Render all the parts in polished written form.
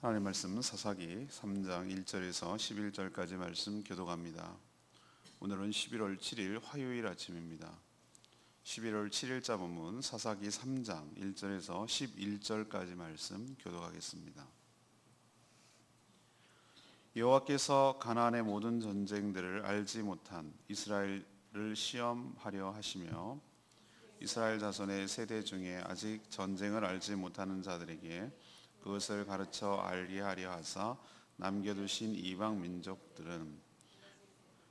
하나님 말씀은 사사기 3장 1절에서 11절까지 말씀 교독합니다. 오늘은 11월 7일 화요일 아침입니다. 11월 7일자 본문 사사기 3장 1절에서 11절까지 말씀 교독하겠습니다. 여호와께서 가나안의 모든 전쟁들을 알지 못한 이스라엘을 시험하려 하시며 이스라엘 자손의 세대 중에 아직 전쟁을 알지 못하는 자들에게 그것을 가르쳐 알게 하려 하사 남겨두신 이방 민족들은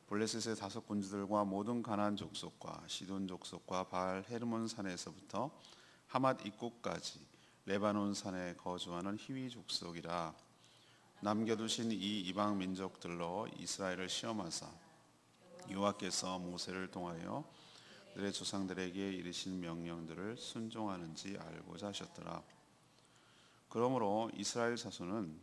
블레셋의 다섯 군주들과 모든 가나안 족속과 시돈 족속과 바알 헤르몬 산에서부터 하맛 입구까지 레바논 산에 거주하는 히위 족속이라. 남겨두신 이 이방 민족들로 이스라엘을 시험하사 여호와께서 모세를 통하여 그들의 조상들에게 이르신 명령들을 순종하는지 알고자 하셨더라. 그러므로 이스라엘 자손은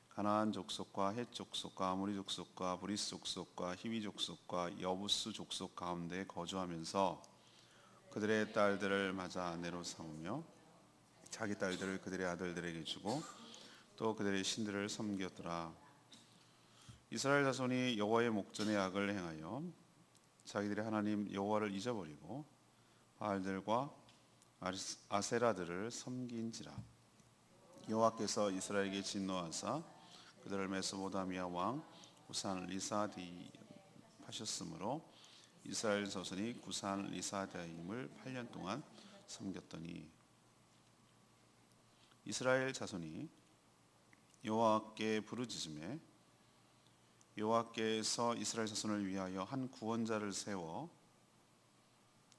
가나안 족속과 헷 족속과 아모리 족속과 브리스 족속과 히위 족속과 여부스 족속 가운데 거주하면서 그들의 딸들을 맞아 아내로 삼으며 자기 딸들을 그들의 아들들에게 주고 또 그들의 신들을 섬겼더라. 이스라엘 자손이 여호와의 목전에 악을 행하여 자기들의 하나님 여호와를 잊어버리고 바알들과 아세라들을 섬긴지라. 여호와께서 이스라엘에게 진노하사 그들을 메소포타미아 왕 구산 리사다임 하셨으므로 이스라엘 자손이 구산 리사다임을 8년 동안 섬겼더니 이스라엘 자손이 여호와께 부르짖음에 여호와께서 이스라엘 자손을 위하여 한 구원자를 세워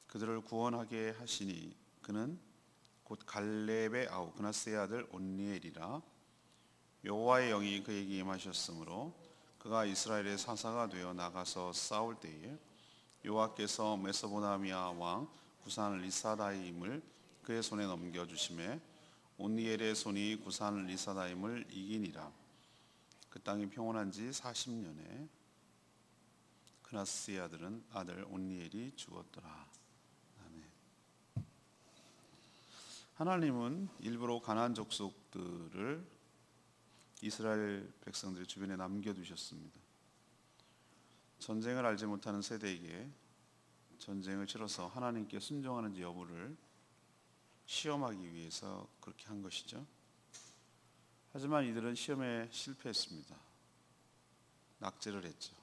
그들을 구원하게 하시니 그는 곧 갈렙의 아우 그나스의 아들 온니엘이라. 여호와의 영이 그에게 임하셨으므로 그가 이스라엘의 사사가 되어 나가서 싸울 때에 여호와께서 메소포타미아 왕 구산 리사다임을 그의 손에 넘겨주심에 온니엘의 손이 구산 리사다임을 이기니라. 그 땅이 평온한 지 40년에 그나스의 아들 온니엘이 죽었더라. 하나님은 일부러 가나안 족속들을 이스라엘 백성들의 주변에 남겨두셨습니다. 전쟁을 알지 못하는 세대에게 전쟁을 치러서 하나님께 순종하는지 여부를 시험하기 위해서 그렇게 한 것이죠. 하지만 이들은 시험에 실패했습니다. 낙제를 했죠.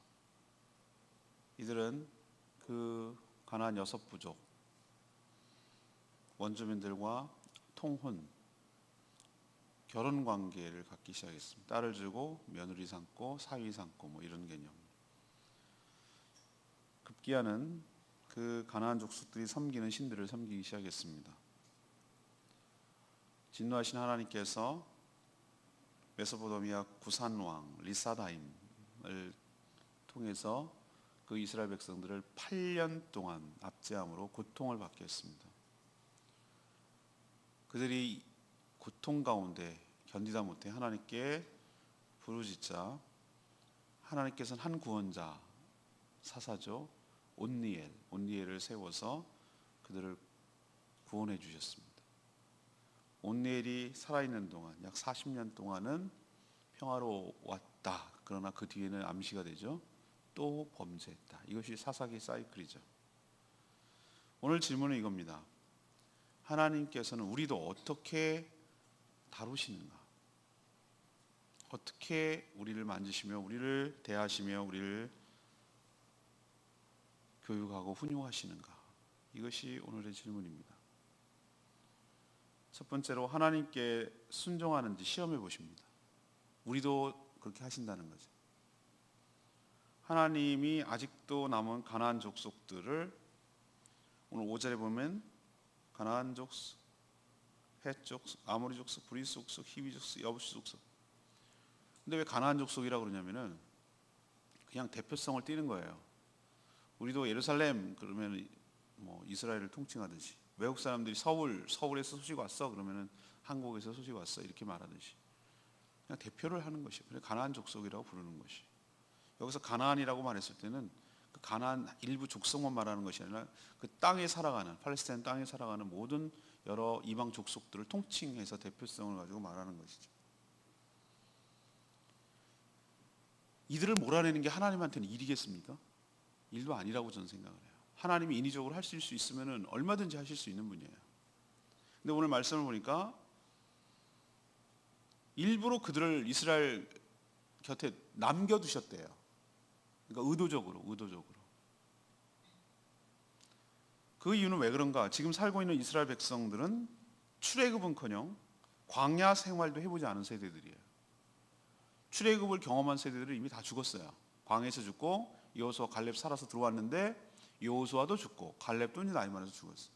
이들은 그 가나안 6부족 원주민들과 통혼, 결혼 관계를 갖기 시작했습니다. 딸을 주고 며느리 삼고 사위 삼고 뭐 이런 개념. 급기야는 그 가나안 족속들이 섬기는 신들을 섬기기 시작했습니다. 진노하신 하나님께서 메소포타미아 구산 왕 리사다임을 통해서 그 이스라엘 백성들을 8년 동안 압제함으로 고통을 받게 했습니다. 그들이 고통 가운데 견디다 못해 하나님께 부르짖자 하나님께서는 한 구원자 사사죠 온니엘을 세워서 그들을 구원해 주셨습니다. 온니엘이 살아있는 동안 약 40년 동안은 평화로웠다. 그러나 그 뒤에는 암시가 되죠. 또 범죄했다. 이것이 사사기 사이클이죠. 오늘 질문은 이겁니다. 하나님께서는 우리도 어떻게 다루시는가? 어떻게 우리를 만지시며 우리를 대하시며 우리를 교육하고 훈육하시는가? 이것이 오늘의 질문입니다. 첫 번째로 하나님께 순종하는지 시험해 보십니다. 우리도 그렇게 하신다는 거죠. 하나님이 아직도 남은 가나안 족속들을 오늘 5절에 보면 가나안 족속, 헷 족속, 아모리 족속, 브리스 족속, 히위 족속, 여부스 족속. 근데 왜 가나안 족속이라고 그러냐면은 그냥 대표성을 띠는 거예요. 우리도 예루살렘 그러면 뭐 이스라엘을 통칭하듯이 외국 사람들이 서울에서 소식 왔어 그러면은 한국에서 소식 왔어 이렇게 말하듯이 그냥 대표를 하는 것이. 그래서 가나안 족속이라고 부르는 것이. 여기서 가나안이라고 말했을 때는 그 가나안 일부 족속만 말하는 것이 아니라 그 땅에 살아가는 팔레스타인 땅에 살아가는 모든 여러 이방 족속들을 통칭해서 대표성을 가지고 말하는 것이죠. 이들을 몰아내는 게 하나님한테는 일이겠습니까? 일도 아니라고 저는 생각을 해요. 하나님이 인위적으로 하실 수 있으면 얼마든지 하실 수 있는 분이에요. 근데 오늘 말씀을 보니까 일부러 그들을 이스라엘 곁에 남겨두셨대요. 그러니까 의도적으로. 그 이유는 왜 그런가? 지금 살고 있는 이스라엘 백성들은 출애굽은커녕 광야 생활도 해보지 않은 세대들이에요. 출애굽을 경험한 세대들은 이미 다 죽었어요. 광야에서 죽고 여호수아 칼렙 살아서 들어왔는데 여호수아도 죽고 칼렙도 이제 나이 많아서 죽었어요.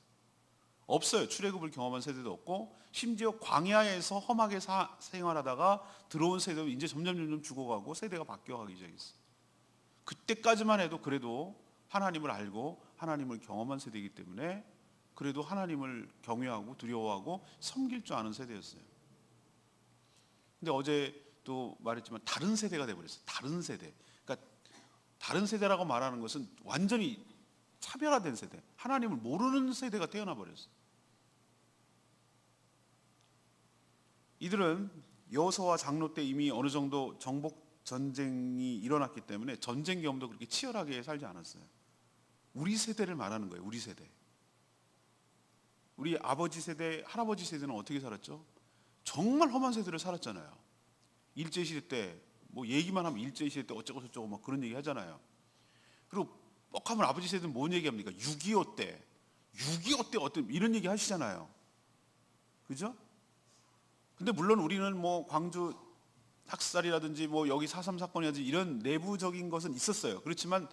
없어요. 출애굽을 경험한 세대도 없고 심지어 광야에서 험하게 생활하다가 들어온 세대도 이제 점점 죽어가고 세대가 바뀌어가기 시작했어요. 그때까지만 해도 그래도 하나님을 알고 하나님을 경험한 세대이기 때문에 그래도 하나님을 경외하고 두려워하고 섬길 줄 아는 세대였어요. 근데 어제 또 말했지만 다른 세대가 돼버렸어요. 다른 세대. 그러니까 다른 세대라고 말하는 것은 완전히 차별화된 세대, 하나님을 모르는 세대가 태어나 버렸어요. 이들은 여호수아와 장로 때 이미 어느 정도 정복 전쟁이 일어났기 때문에 전쟁 경험도 그렇게 치열하게 살지 않았어요. 우리 세대를 말하는 거예요. 우리 세대. 우리 아버지 세대, 할아버지 세대는 어떻게 살았죠? 정말 험한 세대를 살았잖아요. 일제시대 때 뭐 얘기만 하면 일제시대 때 어쩌고 저쩌고 막 그런 얘기 하잖아요. 그리고 뻑하면 아버지 세대는 뭔 얘기합니까? 6.25 때 어떤 이런 얘기 하시잖아요. 그죠? 근데 물론 우리는 뭐 광주 학살이라든지 뭐 여기 4.3 사건이라든지 이런 내부적인 것은 있었어요. 그렇지만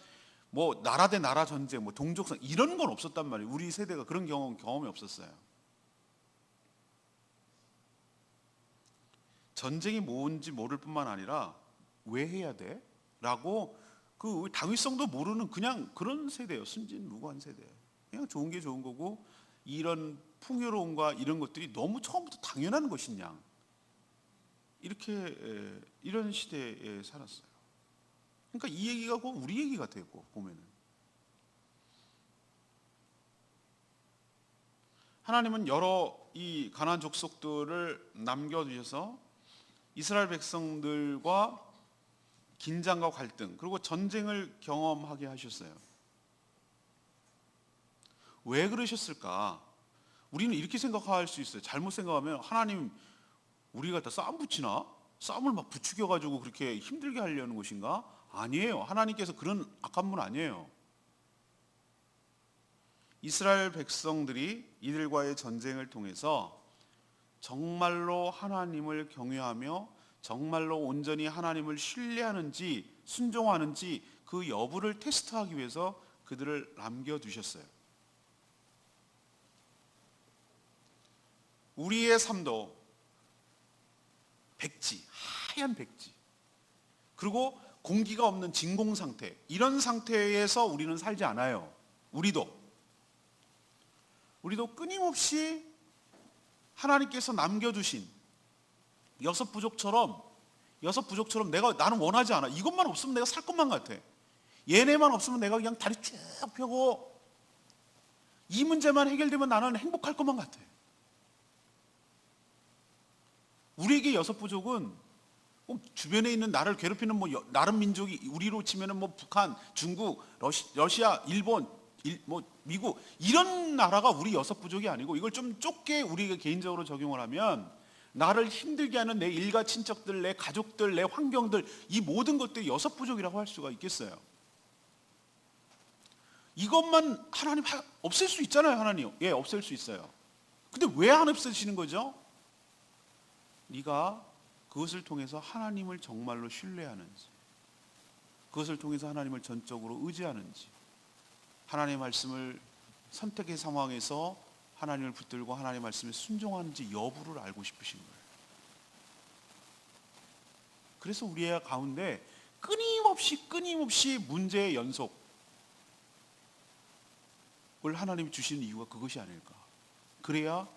뭐 나라 대 나라 전쟁, 뭐 동족상 이런 건 없었단 말이에요. 우리 세대가 그런 경험이 없었어요. 전쟁이 뭔지 모를 뿐만 아니라 왜 해야 돼? 라고 그 당위성도 모르는 그냥 그런 세대예요. 순진무구한 세대. 그냥 좋은 게 좋은 거고 이런 풍요로움과 이런 것들이 너무 처음부터 당연한 것이냐. 이렇게 이런 시대에 살았어요. 그러니까 이 얘기가 꼭 우리 얘기 같아요. 보면은 하나님은 여러 이 가나안 족속들을 남겨두셔서 이스라엘 백성들과 긴장과 갈등 그리고 전쟁을 경험하게 하셨어요. 왜 그러셨을까? 우리는 이렇게 생각할 수 있어요. 잘못 생각하면 하나님 우리 갖다 싸움 붙이나? 싸움을 막 부추겨가지고 그렇게 힘들게 하려는 것인가? 아니에요. 하나님께서 그런 악한 분 아니에요. 이스라엘 백성들이 이들과의 전쟁을 통해서 정말로 하나님을 경외하며 정말로 온전히 하나님을 신뢰하는지 순종하는지 그 여부를 테스트하기 위해서 그들을 남겨두셨어요. 우리의 삶도 백지, 하얀 백지, 그리고 공기가 없는 진공 상태, 이런 상태에서 우리는 살지 않아요. 우리도 끊임없이 하나님께서 남겨두신 여섯 부족처럼 나는 원하지 않아. 이것만 없으면 내가 살 것만 같아. 얘네만 없으면 내가 그냥 다리 쭉 펴고 이 문제만 해결되면 나는 행복할 것만 같아. 우리에게 여섯 부족은 주변에 있는 나를 괴롭히는 뭐 다른 민족이 우리로 치면은 뭐 북한, 중국, 러시아, 일본, 뭐 미국 이런 나라가 우리 여섯 부족이 아니고 이걸 좀 좁게 우리가 개인적으로 적용을 하면 나를 힘들게 하는 내 일가 친척들, 내 가족들, 내 환경들 이 모든 것들이 여섯 부족이라고 할 수가 있겠어요. 이것만 하나님 없앨 수 있잖아요. 하나님 예 없앨 수 있어요. 근데 왜 안 없애시는 거죠? 네가 그것을 통해서 하나님을 정말로 신뢰하는지, 그것을 통해서 하나님을 전적으로 의지하는지, 하나님의 말씀을 선택의 상황에서 하나님을 붙들고 하나님의 말씀에 순종하는지 여부를 알고 싶으신 거예요. 그래서 우리의 가운데 끊임없이 문제의 연속을 하나님이 주시는 이유가 그것이 아닐까. 그래야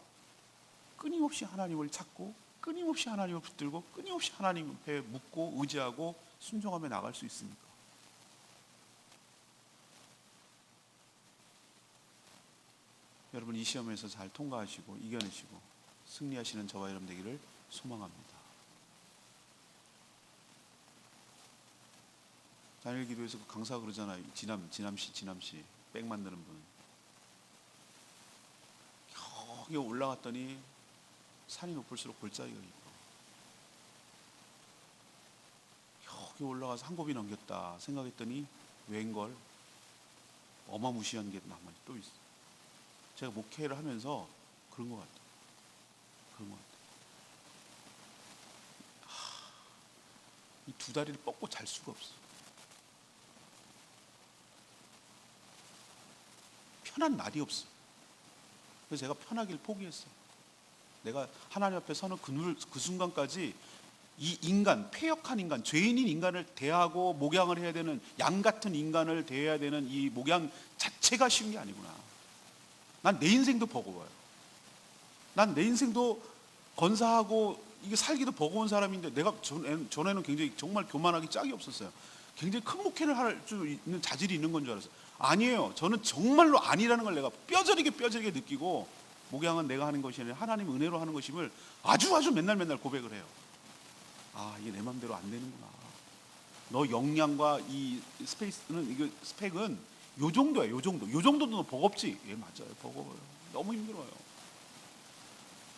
끊임없이 하나님을 찾고 끊임없이 하나님을 붙들고 끊임없이 하나님 앞에 묻고 의지하고 순종하며 나갈 수 있습니까? 여러분 이 시험에서 잘 통과하시고 이겨내시고 승리하시는 저와 여러분 되기를 소망합니다. 단일 기도에서 그 강사가 그러잖아요. 진암씨 백 만드는 분. 여기 올라갔더니 산이 높을수록 골짜기가 깊어. 여기 올라가서 한 곱이 넘겼다 생각했더니 웬걸 어마무시한 게 나머지 또 있어. 제가 목회를 하면서 그런 것 같아요. 그런 것 같아요. 이 두 다리를 뻗고 잘 수가 없어. 편한 날이 없어. 그래서 제가 편하기를 포기했어요. 내가 하나님 앞에 서는 그 순간까지 이 인간, 패역한 인간, 죄인인 인간을 대하고 목양을 해야 되는, 양 같은 인간을 대해야 되는 이 목양 자체가 쉬운 게 아니구나. 난 내 인생도 버거워요. 난 내 인생도 건사하고 이게 살기도 버거운 사람인데, 내가 전에는 굉장히 정말 교만하기 짝이 없었어요. 굉장히 큰 목회를 할 수 있는 자질이 있는 건 줄 알았어요. 아니에요. 저는 정말로 아니라는 걸 내가 뼈저리게 느끼고, 목양은 내가 하는 것이 아니라 하나님 은혜로 하는 것임을 아주 맨날 고백을 해요. 아, 이게 내 맘대로 안 되는구나. 너 역량과 이 스펙은 요 정도야. 요 정도도 너 버겁지? 예, 맞아요. 버거워요. 너무 힘들어요.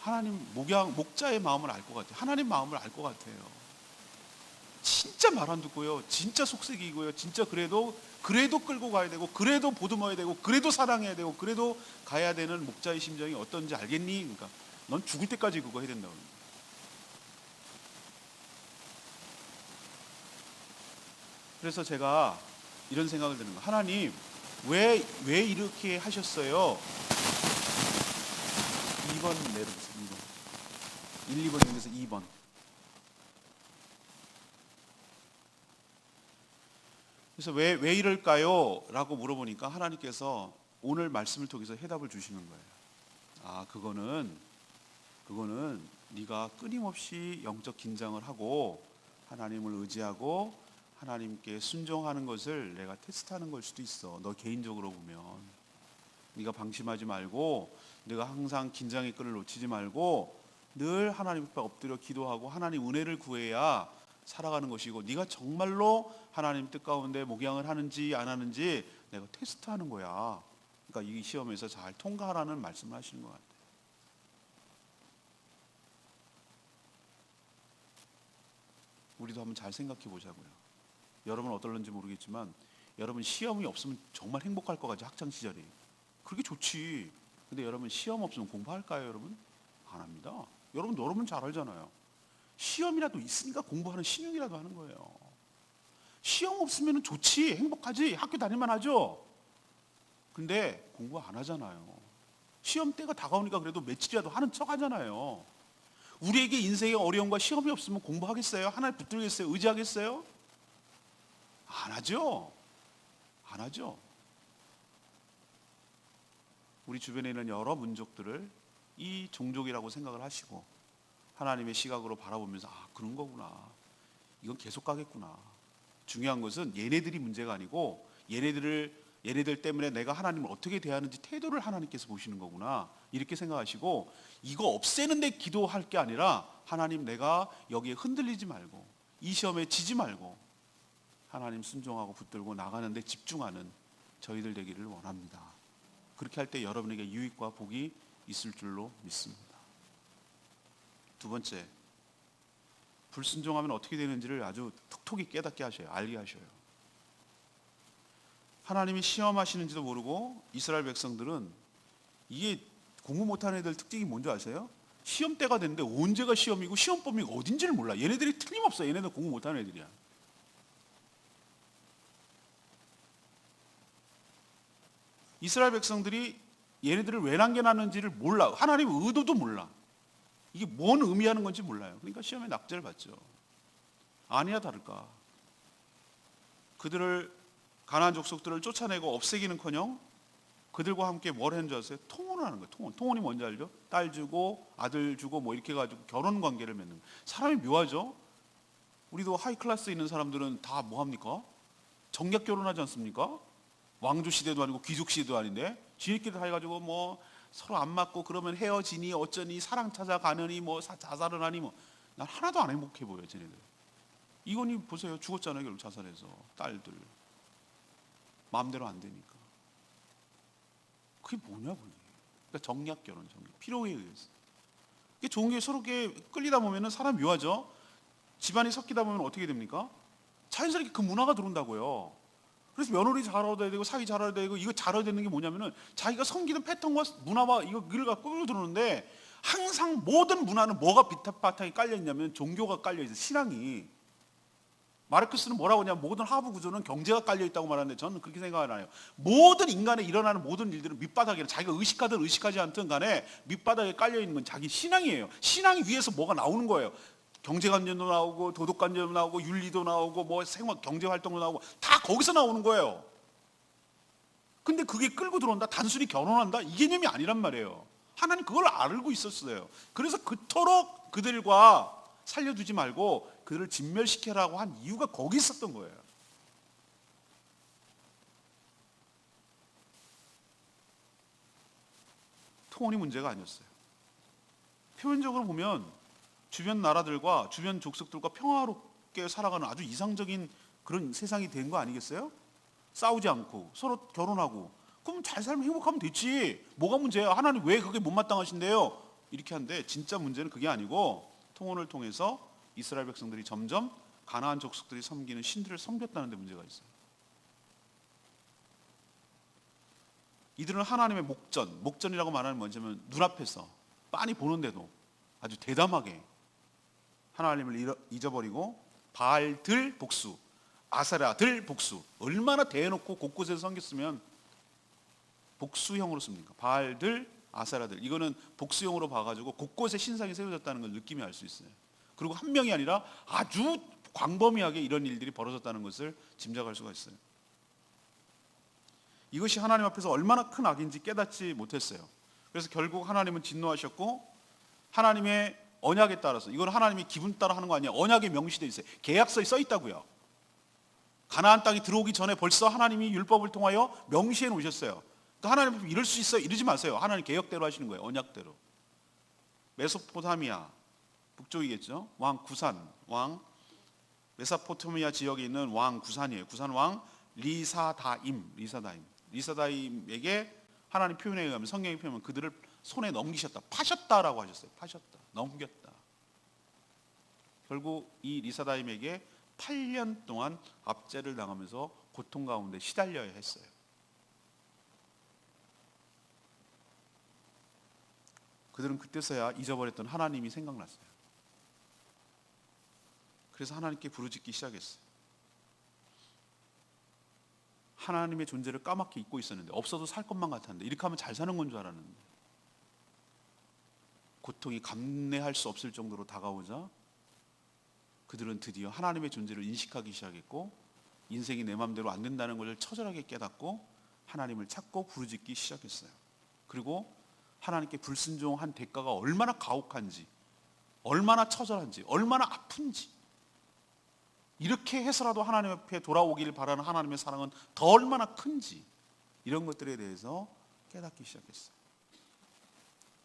하나님 목자의 마음을 알 것 같아요. 하나님 마음을 알 것 같아요. 진짜 말 안 듣고요. 진짜 속색이고요. 진짜 그래도 끌고 가야 되고, 그래도 보듬어야 되고, 그래도 사랑해야 되고, 그래도 가야 되는 목자의 심정이 어떤지 알겠니? 그러니까 넌 죽을 때까지 그거 해야 된다고. 그래서 제가 이런 생각을 드는 거예요. 하나님 왜 이렇게 하셨어요? 2번 내려보세요. 2번. 1, 2번 중에서 2번. 그래서 왜 이럴까요? 라고 물어보니까 하나님께서 오늘 말씀을 통해서 해답을 주시는 거예요. 아, 그거는 네가 끊임없이 영적 긴장을 하고 하나님을 의지하고 하나님께 순종하는 것을 내가 테스트하는 걸 수도 있어. 너 개인적으로 보면 네가 방심하지 말고, 네가 항상 긴장의 끈을 놓치지 말고 늘 하나님 앞에 엎드려 기도하고 하나님 은혜를 구해야 살아가는 것이고, 네가 정말로 하나님 뜻 가운데 목양을 하는지 안 하는지 내가 테스트하는 거야. 그러니까 이 시험에서 잘 통과하라는 말씀을 하시는 것 같아요. 우리도 한번 잘 생각해 보자고요. 여러분 어떨런지 모르겠지만 여러분 시험이 없으면 정말 행복할 것 같죠. 학창 시절이 그렇게 좋지. 근데 여러분 시험 없으면 공부할까요? 여러분 안 합니다. 여러분 잘 알잖아요. 시험이라도 있으니까 공부하는 신용이라도 하는 거예요. 시험 없으면 좋지, 행복하지, 학교 다닐만 하죠. 근데 공부 안 하잖아요. 시험 때가 다가오니까 그래도 며칠이라도 하는 척 하잖아요. 우리에게 인생의 어려움과 시험이 없으면 공부하겠어요? 하나님 붙들겠어요? 의지하겠어요? 안 하죠. 안 하죠. 우리 주변에 있는 여러 민족들을 이 종족이라고 생각을 하시고 하나님의 시각으로 바라보면서, 아, 그런 거구나. 이건 계속 가겠구나. 중요한 것은 얘네들이 문제가 아니고 얘네들 때문에 내가 하나님을 어떻게 대하는지 태도를 하나님께서 보시는 거구나. 이렇게 생각하시고 이거 없애는 데 기도할 게 아니라, 하나님 내가 여기에 흔들리지 말고 이 시험에 지지 말고 하나님 순종하고 붙들고 나가는 데 집중하는 저희들 되기를 원합니다. 그렇게 할 때 여러분에게 유익과 복이 있을 줄로 믿습니다. 두 번째, 불순종하면 어떻게 되는지를 아주 톡톡히 깨닫게 하셔요. 알게 하셔요. 하나님이 시험하시는지도 모르고 이스라엘 백성들은, 이게 공부 못하는 애들 특징이 뭔지 아세요? 시험 때가 됐는데 언제가 시험이고 시험 범위가 어딘지를 몰라. 얘네들이 틀림없어. 얘네들 공부 못하는 애들이야. 이스라엘 백성들이 얘네들을 왜 남겨놨는지를 몰라. 하나님의 의도도 몰라. 이게 뭔 의미하는 건지 몰라요. 그러니까 시험에 낙제를 받죠. 아니야 다를까. 그들을, 가나안 족속들을 쫓아내고 없애기는커녕 그들과 함께 뭘 했는 줄 아세요? 통혼을 하는 거예요. 통혼이 뭔지 알죠? 딸 주고 아들 주고 뭐 이렇게 해가지고 결혼 관계를 맺는 거예요. 사람이 묘하죠? 우리도 하이 클래스에 있는 사람들은 다 뭐 합니까? 정략 결혼하지 않습니까? 왕조 시대도 아니고 귀족 시대도 아닌데 지네끼리 다 해가지고 뭐 서로 안 맞고 그러면 헤어지니 어쩌니 사랑 찾아가느니 뭐 자살을 하니 뭐. 난 하나도 안 행복해 보여 쟤네들. 이건희 보세요. 죽었잖아요. 결국 자살해서. 딸들 마음대로 안 되니까. 그게 뭐냐 그게. 그러니까 정략 결혼, 정략. 필요에 의해서. 이게 좋은 게 서로 이렇게 끌리다 보면은 사람 묘하죠. 집안이 섞이다 보면 어떻게 됩니까? 자연스럽게 그 문화가 들어온다고요. 그래서 며느리 잘 얻어야 되고 사위 잘 얻어야 되고 이거 잘 얻어야 되는 게 뭐냐면은 자기가 섬기는 패턴과 문화와 이걸 갖고 끌어들어오는데 항상 모든 문화는 뭐가 비타바탕이 깔려 있냐면 종교가 깔려 있어요. 신앙이. 마르크스는 뭐라고 하냐면 모든 하부 구조는 경제가 깔려 있다고 말하는데 저는 그렇게 생각을 안 해요. 모든 인간에 일어나는 모든 일들은 밑바닥에 자기가 의식하든 의식하지 않든 간에 밑바닥에 깔려 있는 건 자기 신앙이에요. 신앙 위에서 뭐가 나오는 거예요. 경제관념도 나오고 도덕관념도 나오고 윤리도 나오고 뭐 생활 경제활동도 나오고 다 거기서 나오는 거예요. 근데 그게 끌고 들어온다? 단순히 결혼한다? 이 개념이 아니란 말이에요. 하나님 그걸 알고 있었어요. 그래서 그토록 그들과 살려두지 말고 그들을 진멸시켜라고 한 이유가 거기 있었던 거예요. 통혼이 문제가 아니었어요. 표면적으로 보면 주변 나라들과 주변 족속들과 평화롭게 살아가는 아주 이상적인 그런 세상이 된 거 아니겠어요? 싸우지 않고 서로 결혼하고 그럼 잘 살면 행복하면 됐지. 뭐가 문제야? 하나님 왜 그게 못마땅하신데요? 이렇게 하는데 진짜 문제는 그게 아니고 통혼을 통해서 이스라엘 백성들이 점점 가나안 족속들이 섬기는 신들을 섬겼다는 데 문제가 있어요. 이들은 하나님의 목전이라고 말하는 뭐냐면 눈앞에서 빤히 보는데도 아주 대담하게 하나님을 잊어버리고 바알들 복수, 아세라들 복수, 얼마나 대놓고 곳곳에서 섬겼으면 복수형으로 씁니까? 바알들, 아세라들. 이거는 복수형으로 봐가지고 곳곳에 신상이 세워졌다는 걸 느낌이 알 수 있어요. 그리고 한 명이 아니라 아주 광범위하게 이런 일들이 벌어졌다는 것을 짐작할 수가 있어요. 이것이 하나님 앞에서 얼마나 큰 악인지 깨닫지 못했어요. 그래서 결국 하나님은 진노하셨고 하나님의 언약에 따라서 이건 하나님이 기분 따라 하는 거 아니에요. 언약에 명시되어 있어요. 계약서에 써 있다고요. 가나안 땅이 들어오기 전에 벌써 하나님이 율법을 통하여 명시해 놓으셨어요. 하나님 이럴 수 있어요. 이러지 마세요. 하나님 계획대로 하시는 거예요. 언약대로. 메소포타미아 북쪽이겠죠. 왕 구산, 왕 메소포타미아 지역에 있는 왕 구산이에요. 구산 왕 리사다임에게 하나님 표현에 의하면 성경의 표현은 그들을 손에 넘기셨다. 파셨다라고 하셨어요. 파셨다. 넘겼다. 결국 이 리사다임에게 8년 동안 압제를 당하면서 고통 가운데 시달려야 했어요. 그들은 그때서야 잊어버렸던 하나님이 생각났어요. 그래서 하나님께 부르짖기 시작했어요. 하나님의 존재를 까맣게 잊고 있었는데 없어도 살 것만 같았는데 이렇게 하면 잘 사는 건 줄 알았는데 고통이 감내할 수 없을 정도로 다가오자 그들은 드디어 하나님의 존재를 인식하기 시작했고 인생이 내 마음대로 안 된다는 것을 처절하게 깨닫고 하나님을 찾고 부르짖기 시작했어요. 그리고 하나님께 불순종한 대가가 얼마나 가혹한지 얼마나 처절한지 얼마나 아픈지 이렇게 해서라도 하나님 앞에 돌아오기를 바라는 하나님의 사랑은 더 얼마나 큰지 이런 것들에 대해서 깨닫기 시작했어요.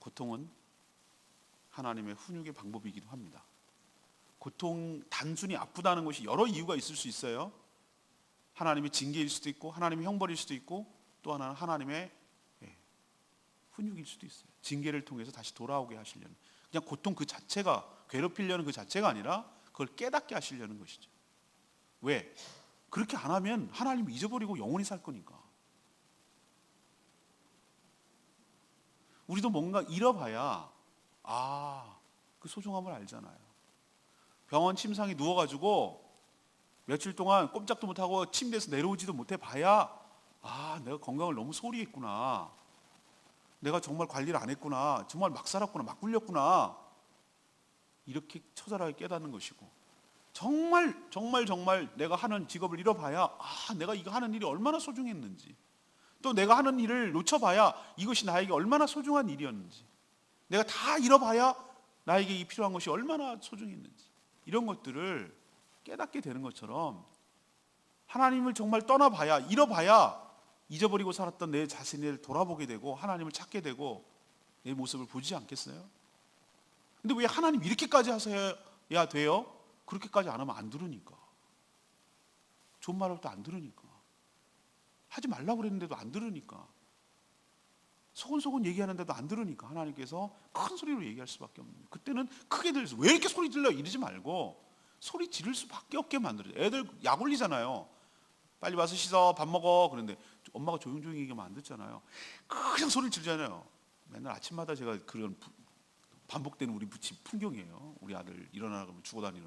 고통은 하나님의 훈육의 방법이기도 합니다. 고통 단순히 아프다는 것이 여러 이유가 있을 수 있어요. 하나님의 징계일 수도 있고 하나님의 형벌일 수도 있고 또 하나는 하나님의 훈육일 수도 있어요. 징계를 통해서 다시 돌아오게 하시려는 그냥 고통 그 자체가 괴롭히려는 그 자체가 아니라 그걸 깨닫게 하시려는 것이죠. 왜? 그렇게 안 하면 하나님을 잊어버리고 영원히 살 거니까. 우리도 뭔가 잃어봐야 그 소중함을 알잖아요. 병원 침상에 누워가지고 며칠 동안 꼼짝도 못하고 침대에서 내려오지도 못해 봐야 내가 건강을 너무 소홀히 했구나. 내가 정말 관리를 안 했구나. 정말 막 살았구나. 막 굴렸구나. 이렇게 처절하게 깨닫는 것이고 정말 내가 하는 직업을 잃어봐야 내가 이거 하는 일이 얼마나 소중했는지 또 내가 하는 일을 놓쳐봐야 이것이 나에게 얼마나 소중한 일이었는지 내가 다 잃어봐야 나에게 이 필요한 것이 얼마나 소중했는지 이런 것들을 깨닫게 되는 것처럼 하나님을 정말 떠나봐야 잃어봐야 잊어버리고 살았던 내 자신을 돌아보게 되고 하나님을 찾게 되고 내 모습을 보지 않겠어요? 근데 왜 하나님 이렇게까지 하셔야 돼요? 그렇게까지 안 하면 안 들으니까. 좋은 말을 또 안 들으니까. 하지 말라고 그랬는데도 안 들으니까. 소곤소곤 얘기하는데도 안 들으니까 하나님께서 큰 소리로 얘기할 수밖에 없는 거예요. 그때는 크게 들려서 왜 이렇게 소리 질러 이러지 말고 소리 지를 수밖에 없게 만들어요. 애들 약 올리잖아요. 빨리 와서 씻어 밥 먹어 그런데 엄마가 조용조용히 얘기하면 안 듣잖아요. 그냥 소리를 지르잖아요. 맨날 아침마다 제가 그런 반복되는 우리 집 풍경이에요. 우리 아들 일어나라 그러면 죽어 다니는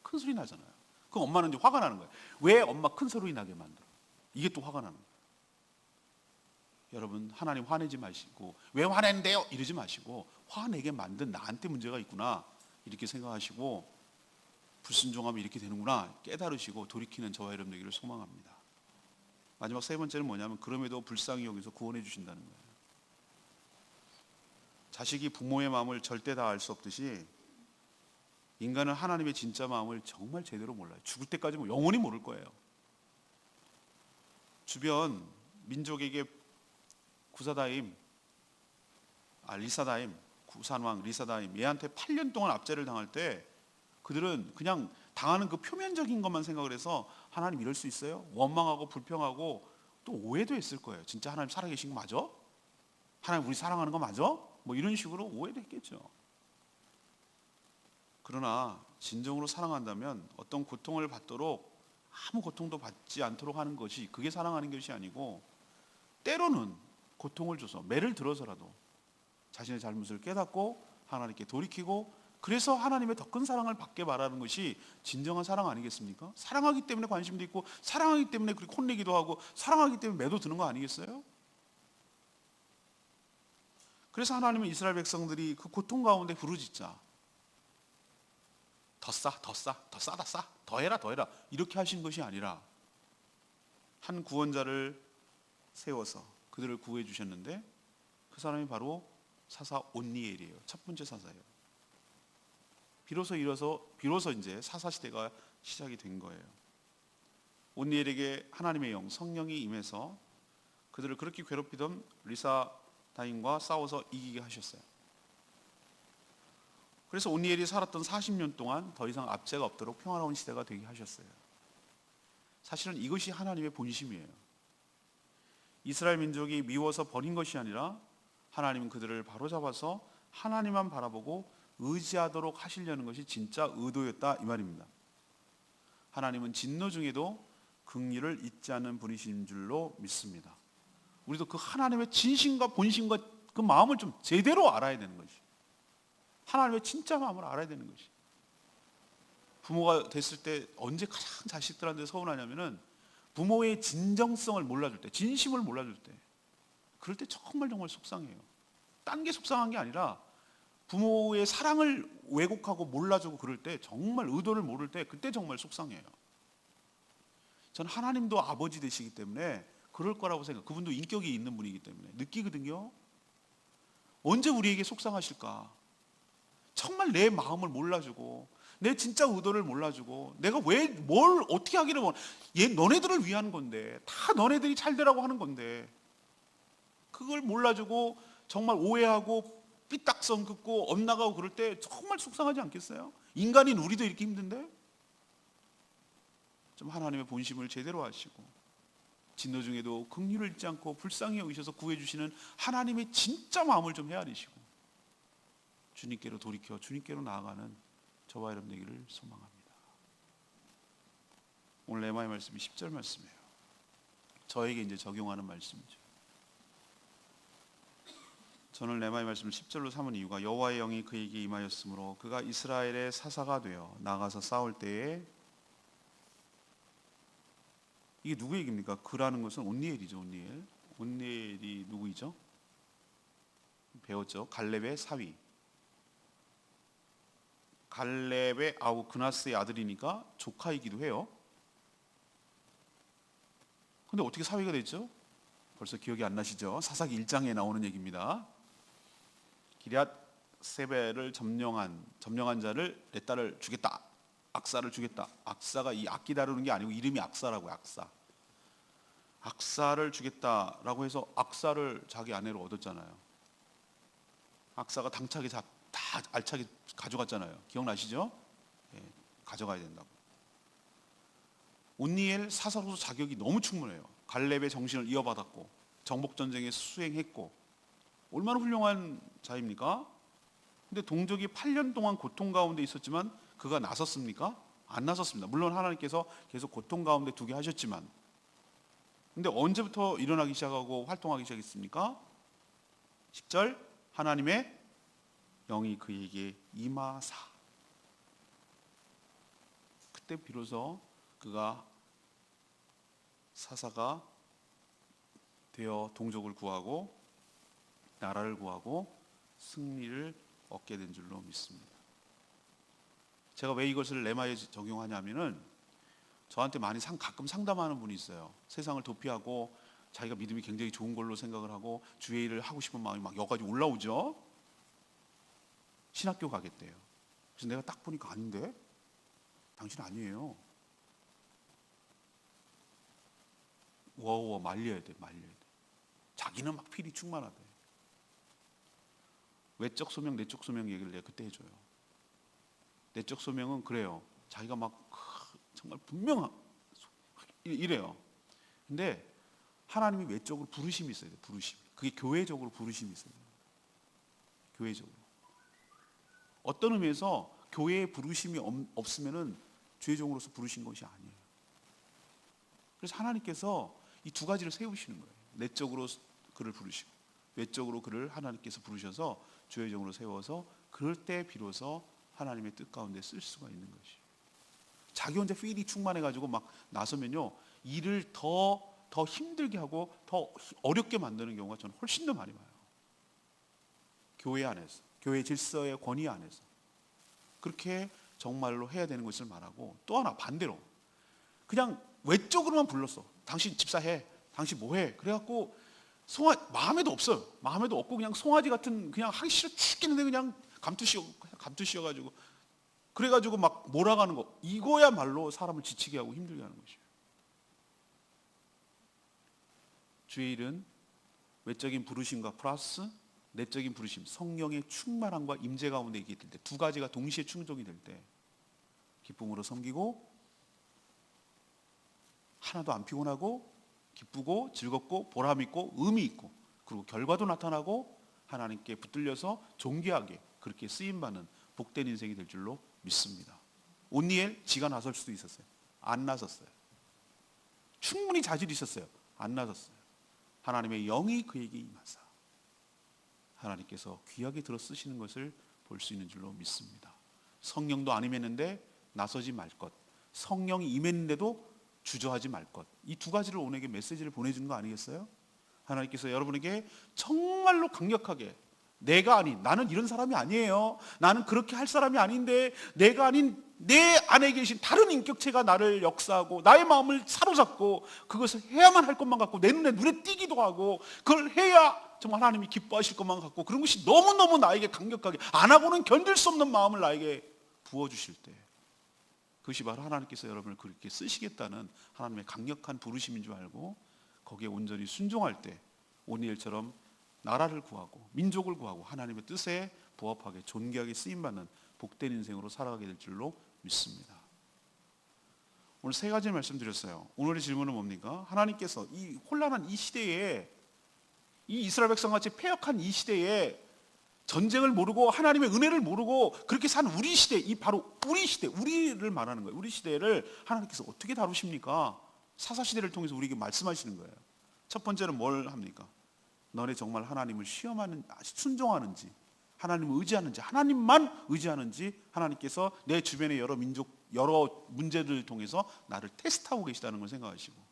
큰 소리 나잖아요. 그럼 엄마는 이제 화가 나는 거예요. 왜 엄마 큰 소리 나게 만들어? 이게 또 화가 나는 거예요. 여러분 하나님 화내지 마시고 왜 화낸대요? 이러지 마시고 화내게 만든 나한테 문제가 있구나 이렇게 생각하시고 불순종하면 이렇게 되는구나 깨달으시고 돌이키는 저와 여러분 되기를 소망합니다. 마지막 세 번째는 뭐냐면 그럼에도 불쌍히 여기서 구원해 주신다는 거예요. 자식이 부모의 마음을 절대 다 알 수 없듯이 인간은 하나님의 진짜 마음을 정말 제대로 몰라요. 죽을 때까지 영원히 모를 거예요. 주변 민족에게 리사다임 구산왕 리사다임 얘한테 8년 동안 압제를 당할 때 그들은 그냥 당하는 그 표면적인 것만 생각을 해서 하나님 이럴 수 있어요? 원망하고 불평하고 또 오해도 했을 거예요. 진짜 하나님 살아계신 거 맞아? 하나님 우리 사랑하는 거 맞아? 뭐 이런 식으로 오해도 했겠죠. 그러나 진정으로 사랑한다면 어떤 고통을 받도록 아무 고통도 받지 않도록 하는 것이 그게 사랑하는 것이 아니고 때로는 고통을 줘서 매를 들어서라도 자신의 잘못을 깨닫고 하나님께 돌이키고 그래서 하나님의 더 큰 사랑을 받게 바라는 것이 진정한 사랑 아니겠습니까? 사랑하기 때문에 관심도 있고 사랑하기 때문에 그렇게 혼내기도 하고 사랑하기 때문에 매도 드는 거 아니겠어요? 그래서 하나님은 이스라엘 백성들이 그 고통 가운데 부르짖자 더 싸다 싸 더 해라 이렇게 하신 것이 아니라 한 구원자를 세워서 그들을 구해 주셨는데 그 사람이 바로 사사 온니엘이에요. 첫 번째 사사예요. 비로소 이제 사사 시대가 시작이 된 거예요. 온니엘에게 하나님의 영 성령이 임해서 그들을 그렇게 괴롭히던 리사다임과 싸워서 이기게 하셨어요. 그래서 온니엘이 살았던 40년 동안 더 이상 압제가 없도록 평화로운 시대가 되게 하셨어요. 사실은 이것이 하나님의 본심이에요. 이스라엘 민족이 미워서 버린 것이 아니라 하나님은 그들을 바로잡아서 하나님만 바라보고 의지하도록 하시려는 것이 진짜 의도였다 이 말입니다. 하나님은 진노 중에도 긍휼을 잊지 않는 분이신 줄로 믿습니다. 우리도 그 하나님의 진심과 본심과 그 마음을 좀 제대로 알아야 되는 것이 하나님의 진짜 마음을 알아야 되는 것이 부모가 됐을 때 언제 가장 자식들한테 서운하냐면은 부모의 진정성을 몰라줄 때 진심을 몰라줄 때 그럴 때 정말 속상해요. 딴 게 속상한 게 아니라 부모의 사랑을 왜곡하고 몰라주고 그럴 때 정말 의도를 모를 때 그때 정말 속상해요. 전 하나님도 아버지 되시기 때문에 그럴 거라고 생각. 그분도 인격이 있는 분이기 때문에 느끼거든요. 언제 우리에게 속상하실까? 정말 내 마음을 몰라주고 내 진짜 의도를 몰라주고 내가 왜 뭘 어떻게 하기를 너네들을 위한 건데 다 너네들이 잘 되라고 하는 건데 그걸 몰라주고 정말 오해하고 삐딱선 긋고 엇나가고 그럴 때 정말 속상하지 않겠어요? 인간인 우리도 이렇게 힘든데 좀 하나님의 본심을 제대로 아시고 진노 중에도 긍휼을 잊지 않고 불쌍히 여기셔서 구해주시는 하나님의 진짜 마음을 좀 헤아리시고 주님께로 돌이켜 주님께로 나아가는 저와 여러분 되기를 소망합니다. 오늘 레마의 말씀이 10절 말씀이에요. 저에게 이제 적용하는 말씀이죠. 저는 레마의 말씀을 10절로 삼은 이유가 여호와의 영이 그에게 임하였으므로 그가 이스라엘의 사사가 되어 나가서 싸울 때에 이게 누구 얘기입니까? 그라는 것은 온니엘이죠. 온니엘이 누구이죠? 배웠죠. 갈렙의 사위. 갈렙의 그나스의 아들이니까 조카이기도 해요. 근데 어떻게 사위가 됐죠? 벌써 기억이 안 나시죠? 사사기 1장에 나오는 얘기입니다. 기럇 세벨을 점령한 자를 내 딸을 주겠다. 악사를 주겠다. 악사가 이 악기 다루는 게 아니고 이름이 악사라고요. 악사를 주겠다라고 해서 악사를 자기 아내로 얻었잖아요. 악사가 당차게 다 다 알차게 가져갔잖아요. 기억나시죠? 예, 가져가야 된다고. 온니엘 사사로서 자격이 너무 충분해요. 갈렙의 정신을 이어받았고 정복 전쟁에 수행했고 얼마나 훌륭한 자입니까? 근데 동족이 8년 동안 고통 가운데 있었지만 그가 나섰습니까? 안 나섰습니다. 물론 하나님께서 계속 고통 가운데 두게 하셨지만, 근데 언제부터 일어나기 시작하고 활동하기 시작했습니까? 10절, 하나님의 영이 그에게 임하사. 그때 비로소 그가 사사가 되어 동족을 구하고 나라를 구하고 승리를 얻게 된 줄로 믿습니다. 제가 왜 이것을 레마에 적용하냐면은 저한테 많이 가끔 상담하는 분이 있어요. 세상을 도피하고 자기가 믿음이 굉장히 좋은 걸로 생각을 하고 주의 일을 하고 싶은 마음이 막 여기까지 올라오죠. 신학교 가겠대요. 그래서 내가 딱 보니까 아닌데? 당신 아니에요. 워워 말려야 돼. 자기는 막 필이 충만하대. 외적 소명, 내적 소명 얘기를 내가 그때 해줘요. 내적 소명은 그래요. 자기가 막 정말 분명한 이래요. 근데 하나님이 외적으로 부르심이 있어야 돼요. 부르심. 그게 교회적으로 부르심이 있어야 돼요. 교회적으로. 어떤 의미에서 교회에 부르심이 없으면은 죄종으로서 부르신 것이 아니에요. 그래서 하나님께서 이 두 가지를 세우시는 거예요. 내적으로 그를 부르시고 외적으로 그를 하나님께서 부르셔서 주의종으로 세워서 그럴 때 비로소 하나님의 뜻 가운데 쓸 수가 있는 것이에요. 자기 혼자 필이 충만해가지고 막 나서면요 일을 더 힘들게 하고 더 어렵게 만드는 경우가 저는 훨씬 더 많이 봐요. 교회 안에서, 교회 질서의 권위 안에서 그렇게 정말로 해야 되는 것을 말하고, 또 하나 반대로 그냥 외적으로만 불렀어. 당신 집사해, 당신 뭐해, 그래갖고 마음에도 없어요. 마음에도 없고 그냥 송아지 같은, 그냥 하기 싫어 죽겠는데 그냥 감투씌워가지고 그래가지고 막 몰아가는 거, 이거야말로 사람을 지치게 하고 힘들게 하는 것이에요. 주의 일은 외적인 부르심과 플러스 내적인 부르심, 성령의 충만함과 임재 가운데 있게 될 때, 두 가지가 동시에 충족이 될 때 기쁨으로 섬기고 하나도 안 피곤하고 기쁘고 즐겁고 보람 있고 의미 있고, 그리고 결과도 나타나고 하나님께 붙들려서 존귀하게 그렇게 쓰임받는 복된 인생이 될 줄로 믿습니다. 온니엘 지가 나설 수도 있었어요. 안 나섰어요. 충분히 자질이 있었어요. 안 나섰어요. 하나님의 영이 그에게 임하사 하나님께서 귀하게 들어 쓰시는 것을 볼 수 있는 줄로 믿습니다. 성령도 안 임했는데 나서지 말 것, 성령이 임했는데도 주저하지 말 것, 이 두 가지를 오늘에게 메시지를 보내주는 거 아니겠어요? 하나님께서 여러분에게 정말로 강력하게, 내가 아닌, 나는 이런 사람이 아니에요, 나는 그렇게 할 사람이 아닌데 내가 아닌 내 안에 계신 다른 인격체가 나를 역사하고 나의 마음을 사로잡고 그것을 해야만 할 것만 같고 내 눈에 띄기도 하고 그걸 해야 정말 하나님이 기뻐하실 것만 같고, 그런 것이 너무너무 나에게 강력하게, 안 하고는 견딜 수 없는 마음을 나에게 부어주실 때, 그것이 바로 하나님께서 여러분을 그렇게 쓰시겠다는 하나님의 강력한 부르심인 줄 알고 거기에 온전히 순종할 때 온니엘처럼 나라를 구하고 민족을 구하고 하나님의 뜻에 부합하게 존귀하게 쓰임받는 복된 인생으로 살아가게 될 줄로 믿습니다. 오늘 세 가지 말씀드렸어요. 오늘의 질문은 뭡니까? 하나님께서 이 혼란한 이 시대에, 이 이스라엘 백성같이 패역한 이 시대에 전쟁을 모르고 하나님의 은혜를 모르고 그렇게 산 우리 시대, 이 바로 우리 시대, 우리를 말하는 거예요. 우리 시대를 하나님께서 어떻게 다루십니까? 사사시대를 통해서 우리에게 말씀하시는 거예요. 첫 번째는 뭘 합니까? 너네 정말 하나님을 시험하는, 순종하는지, 하나님을 의지하는지, 하나님만 의지하는지 하나님께서 내 주변의 여러 민족, 여러 문제들을 통해서 나를 테스트하고 계시다는 걸 생각하시고,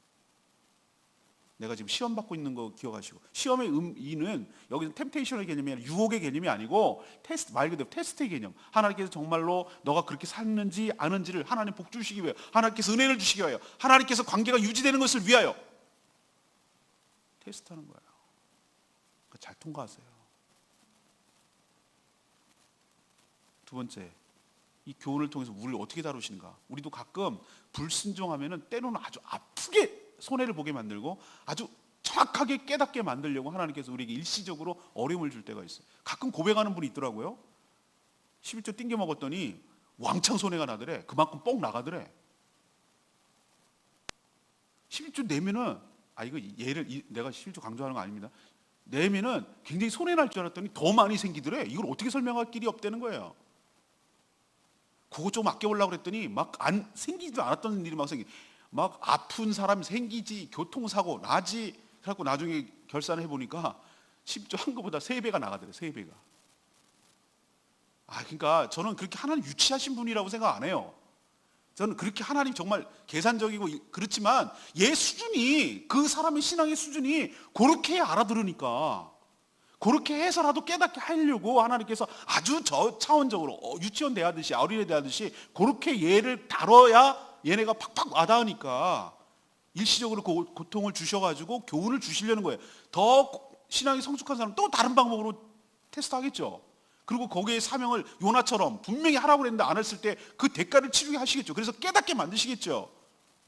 내가 지금 시험 받고 있는 거 기억하시고, 시험의 의미는 여기서 템테이션의 개념이 아니라 유혹의 개념이 아니고 테스트, 말 그대로 테스트의 개념. 하나님께서 정말로 너가 그렇게 살는지 아는지를 하나님 복 주시기 위하여, 하나님께서 은혜를 주시기 위하여, 하나님께서 관계가 유지되는 것을 위하여 테스트하는 거예요. 잘 통과하세요. 두 번째, 이 교훈을 통해서 우리를 어떻게 다루시는가. 우리도 가끔 불순종하면은 때로는 아주 아프게 손해를 보게 만들고 아주 정확하게 깨닫게 만들려고 하나님께서 우리에게 일시적으로 어려움을 줄 때가 있어요. 가끔 고백하는 분이 있더라고요. 11조 띵겨 먹었더니 왕창 손해가 나더래. 그만큼 뻥 나가더래. 11조 내면은, 이거 내가 11조 강조하는 거 아닙니다. 내면은 굉장히 손해 날 줄 알았더니 더 많이 생기더래. 이걸 어떻게 설명할 길이 없다는 거예요. 그거 좀 아껴보려고 그랬더니 막 안 생기지도 않았던 일이 막 막 아픈 사람 생기지, 교통사고 나지. 그래갖고 나중에 결산을 해보니까 10조 한 거보다 3배가 나가더래. 3배가. 그러니까 저는 그렇게 하나님 유치하신 분이라고 생각 안 해요. 저는 그렇게 하나님 정말 계산적이고 그렇지만 얘 수준이, 그 사람의 신앙의 수준이 그렇게 알아들으니까, 그렇게 해서라도 깨닫게 하려고 하나님께서 아주 저차원적으로 유치원 대하듯이, 어린애 대하듯이 그렇게 얘를 다뤄야 얘네가 팍팍 와닿으니까 일시적으로 그 고통을 주셔가지고 교훈을 주시려는 거예요. 더 신앙이 성숙한 사람은 또 다른 방법으로 테스트하겠죠. 그리고 거기에 사명을 요나처럼 분명히 하라고 그랬는데 안 했을 때 그 대가를 치르게 하시겠죠. 그래서 깨닫게 만드시겠죠.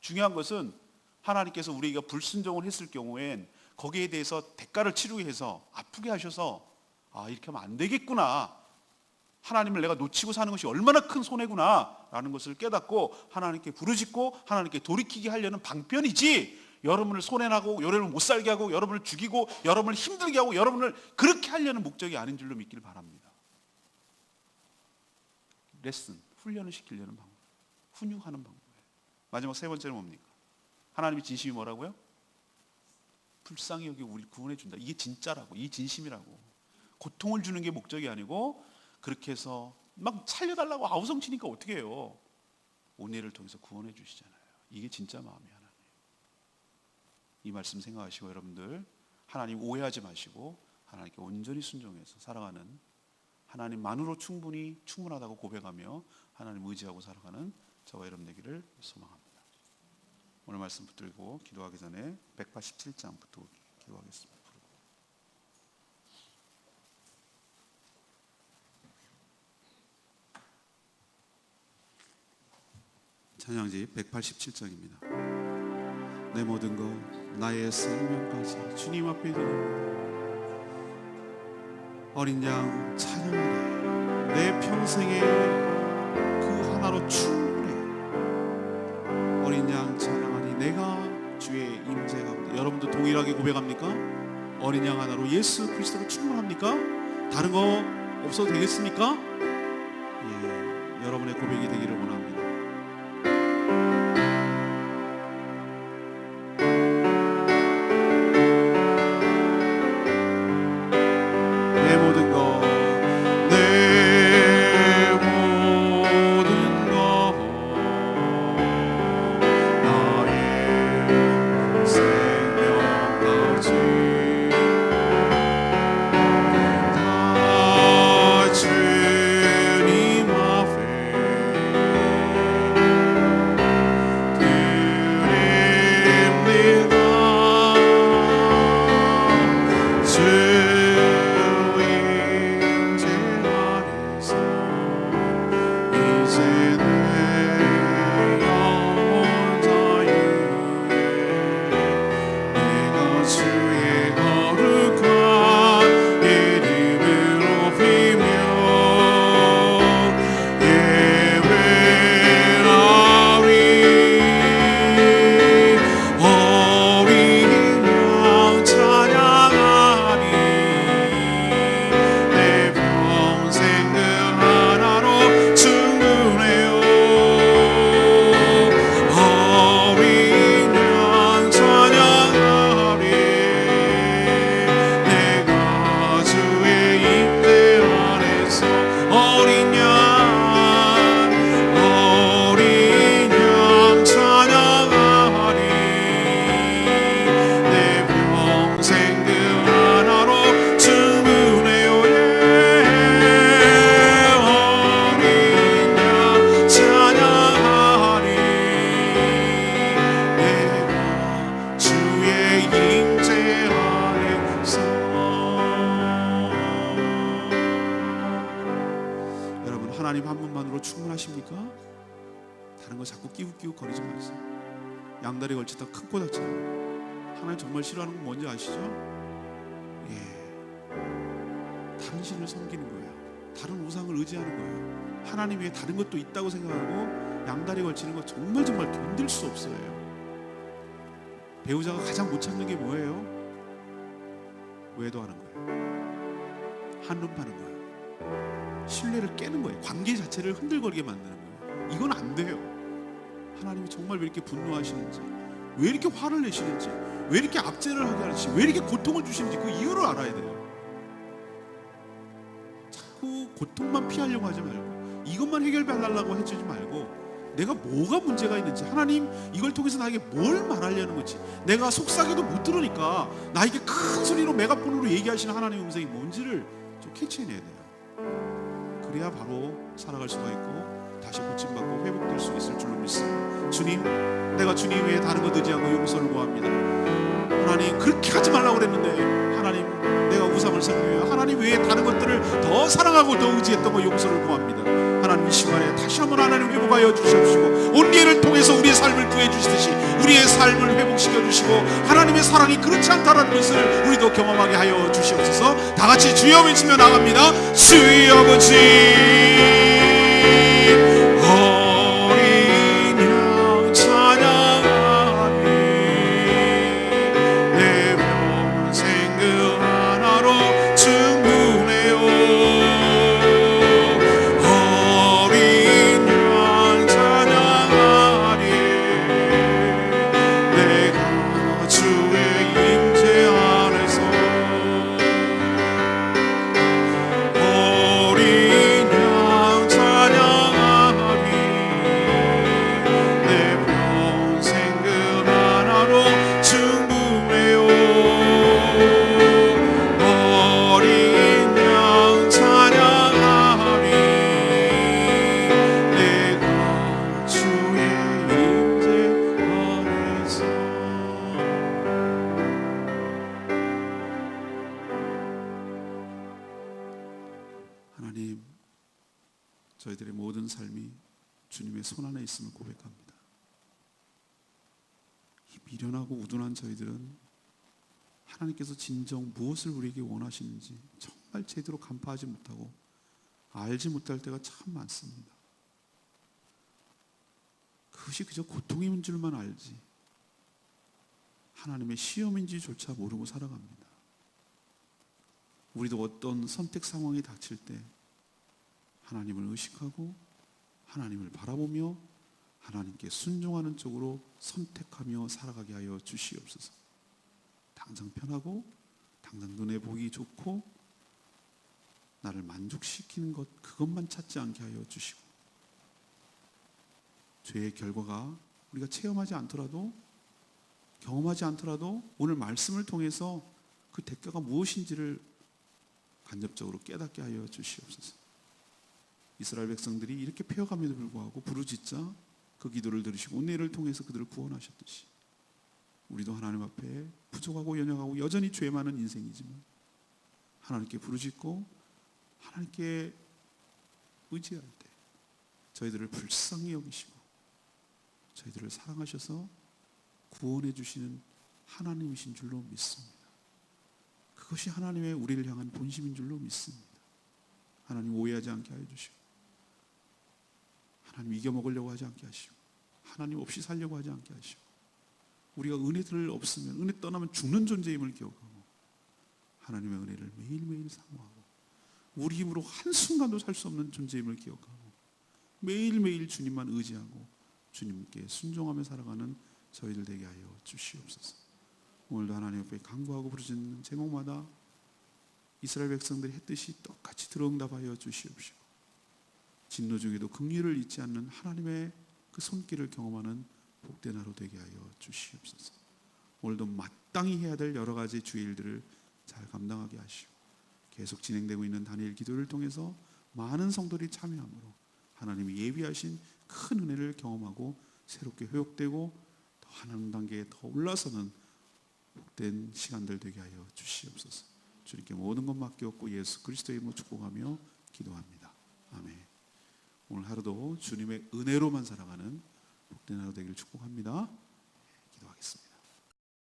중요한 것은 하나님께서 우리가 불순종을 했을 경우엔 거기에 대해서 대가를 치르게 해서 아프게 하셔서 이렇게 하면 안 되겠구나, 하나님을 내가 놓치고 사는 것이 얼마나 큰 손해구나 라는 것을 깨닫고 하나님께 부르짖고 하나님께 돌이키게 하려는 방편이지, 여러분을 손해나고 여러분을 못 살게 하고 여러분을 죽이고 여러분을 힘들게 하고 여러분을 그렇게 하려는 목적이 아닌 줄로 믿기를 바랍니다. 레슨, 훈련을 시키려는 방법, 훈육하는 방법이에요. 마지막 세 번째는 뭡니까? 하나님의 진심이 뭐라고요? 불쌍히 여기고 우리를 구원해 준다. 이게 진짜라고, 이게 진심이라고. 고통을 주는 게 목적이 아니고 그렇게 해서 막 살려달라고 아우성치니까 어떻게 해요? 은혜를 통해서 구원해 주시잖아요. 이게 진짜 마음이 하나님. 이 말씀 생각하시고 여러분들 하나님 오해하지 마시고 하나님께 온전히 순종해서 살아가는, 하나님만으로 충분하다고 고백하며 하나님 의지하고 살아가는 저와 여러분 되기를 소망합니다. 오늘 말씀 붙들고 기도하기 전에 187장부터 기도하겠습니다. 찬양지 187장입니다. 내 모든 것 나의 생명까지 주님 앞에 드립니다. 어린 양 찬양하리. 내 평생에 그 하나로 충분해. 어린 양 찬양하니 내가 주의 임재가. 여러분도 동일하게 고백합니까? 어린 양 하나로 예수 그리스도로 충분합니까? 다른 거 없어도 되겠습니까? 여러분의 고백이 되기를 원합니다. 다른 거 자꾸 끼우끼우 거리지 마세요. 양다리 걸치다 큰 코 다쳐요. 하나님 정말 싫어하는 건 뭔지 아시죠? 당신을 섬기는 거예요. 다른 우상을 의지하는 거예요. 하나님 외에 다른 것도 있다고 생각하고 양다리 걸치는 거 정말 견딜 수 없어요. 배우자가 가장 못 참는 게 뭐예요? 외도하는 거예요. 한눈 파는 거예요. 신뢰를 깨는 거예요. 관계 자체를 흔들거리게 만드는 거예요. 이건 안 돼요. 하나님이 정말 왜 이렇게 분노하시는지, 왜 이렇게 화를 내시는지, 왜 이렇게 압제를 하게 하는지, 왜 이렇게 고통을 주시는지 그 이유를 알아야 돼요. 자꾸 고통만 피하려고 하지 말고, 이것만 해결해달라고 해주지 말고, 내가 뭐가 문제가 있는지, 하나님 이걸 통해서 나에게 뭘 말하려는 건지, 내가 속삭여도 못 들으니까 나에게 큰 소리로 메가폰으로 얘기하시는 하나님의 음성이 뭔지를 좀 캐치해내야 돼요. 그래야 바로 살아갈 수가 있고 다시 고침받고 회복될 수 있을 줄로 믿습니다. 주님, 내가 주님 외에 다른 것 의지하고 용서를 구합니다. 하나님, 그렇게 하지 말라고 그랬는데 하나님, 내가 우상을 섬겨요. 하나님 외에 다른 것들을 더 사랑하고 더 의지했던 거 용서를 구합니다. 하나님, 이 시간에 다시 한번 하나님 회복하여 주시옵시고, 온리를 통해서 우리의 삶을 구해 주시듯이 우리의 삶을 회복시켜 주시고, 하나님의 사랑이 그렇지 않다는 것을 우리도 경험하게 하여 주시옵소서. 다 같이 주여 외치며 나갑니다. 주의 아버지, 어린 양 찬양하니 내 평생 그 하나로 충분해요. 어린 양 찬양하니 내가 주의 임재 안에서, 어린 양 찬양하니 내 평생 그 하나로 충분해요. 어린 양 찬양하니 내가 주의 임재 안에서. 하나님, 저희들의 모든 삶이 주님의 손 안에 있음을 고백합니다. 이 미련하고 우둔한 저희들은 하나님께서 진정 무엇을 우리에게 원하시는지 정말 제대로 간파하지 못하고 알지 못할 때가 참 많습니다. 그것이 그저 고통인 줄만 알지 하나님의 시험인지조차 모르고 살아갑니다. 우리도 어떤 선택 상황이 닥칠 때 하나님을 의식하고 하나님을 바라보며 하나님께 순종하는 쪽으로 선택하며 살아가게 하여 주시옵소서. 당장 편하고 당장 눈에 보기 좋고 나를 만족시키는 것, 그것만 찾지 않게 하여 주시고, 죄의 결과가 우리가 체험하지 않더라도, 경험하지 않더라도 오늘 말씀을 통해서 그 대가가 무엇인지를 간접적으로 깨닫게 하여 주시옵소서. 이스라엘 백성들이 이렇게 폐허감에도 불구하고 부르짖자 그 기도를 들으시고 은혜를 통해서 그들을 구원하셨듯이, 우리도 하나님 앞에 부족하고 연약하고 여전히 죄 많은 인생이지만 하나님께 부르짖고 하나님께 의지할 때 저희들을 불쌍히 여기시고 저희들을 사랑하셔서 구원해 주시는 하나님이신 줄로 믿습니다. 그것이 하나님의 우리를 향한 본심인 줄로 믿습니다. 하나님, 오해하지 않게 하여 주시고, 하나님 이겨먹으려고 하지 않게 하시고, 하나님 없이 살려고 하지 않게 하시고, 우리가 은혜들 없으면, 은혜 떠나면 죽는 존재임을 기억하고 하나님의 은혜를 매일매일 사모하고 우리 힘으로 한순간도 살 수 없는 존재임을 기억하고 매일매일 주님만 의지하고 주님께 순종하며 살아가는 저희들 되게 하여 주시옵소서. 오늘도 하나님 앞에 간구하고 부르짖는 제목마다 이스라엘 백성들이 했듯이 똑같이 들어응답하여 주시옵시고, 진노 중에도 긍휼을 잊지 않는 하나님의 그 손길을 경험하는 복된 하루 되게 하여 주시옵소서. 오늘도 마땅히 해야 될 여러 가지 주의 일들을 잘 감당하게 하시고, 계속 진행되고 있는 다니엘 기도를 통해서 많은 성도들이 참여함으로 하나님이 예비하신 큰 은혜를 경험하고 새롭게 회복되고 더 하나님 단계에 더 올라서는 복된 시간들 되게 하여 주시옵소서. 주님께 모든 것 맡겼고 예수 그리스도의 이름으로 축복하며 기도합니다. 아멘. 오늘 하루도 주님의 은혜로만 살아가는 복된 하루 되기를 축복합니다. 기도하겠습니다.